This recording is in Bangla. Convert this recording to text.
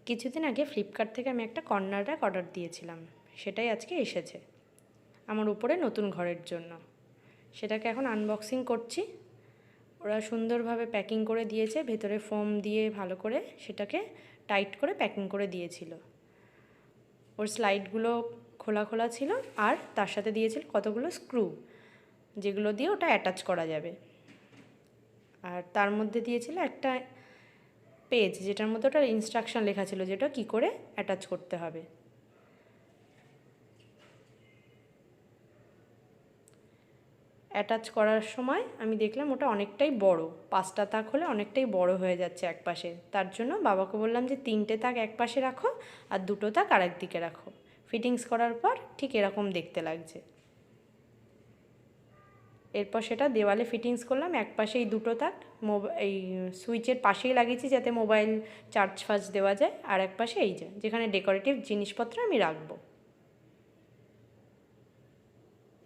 কিছুদিন আগে ফ্লিপকার্ট থেকে আমি একটা কর্নার র্যাক অর্ডার দিয়েছিলাম, সেটাই আজকে এসেছে আমার উপরে নতুন ঘরের জন্য। সেটাকে এখন আনবক্সিং করছি। ওরা সুন্দরভাবে প্যাকিং করে দিয়েছে, ভেতরে ফোম দিয়ে ভালো করে সেটাকে টাইট করে প্যাকিং করে দিয়েছিল। ওর স্লাইডগুলো খোলা খোলা ছিল, আর তার সাথে দিয়েছিল কতগুলো স্ক্রু, যেগুলো দিয়ে ওটা অ্যাটাচ করা যাবে। আর তার মধ্যে দিয়েছিল একটা পেজ, যেটার মধ্যে ওটার ইনস্ট্রাকশন লেখা ছিল যেটা কী করে অ্যাটাচ করতে হবে। অ্যাটাচ করার সময় আমি দেখলাম ওটা অনেকটাই বড়, 5টা তাক হলে অনেকটাই বড় হয়ে যাচ্ছে এক পাশে। তার জন্য বাবাকে বললাম যে 3টে তাক এক পাশে রাখো আর 2টো তাক আরেক দিকে রাখো। ফিটিংস করার পর ঠিক এরকম দেখতে লাগছে। এরপর সেটা দেওয়ালে ফিটিংস করলাম। এক পাশে এই 2টো তাক এই সুইচের পাশেই লাগিয়েছি যাতে মোবাইল চার্জ ফার্জ দেওয়া যায়, আর এক পাশে এই যেখানে ডেকোরেটিভ জিনিসপত্র আমি রাখবো।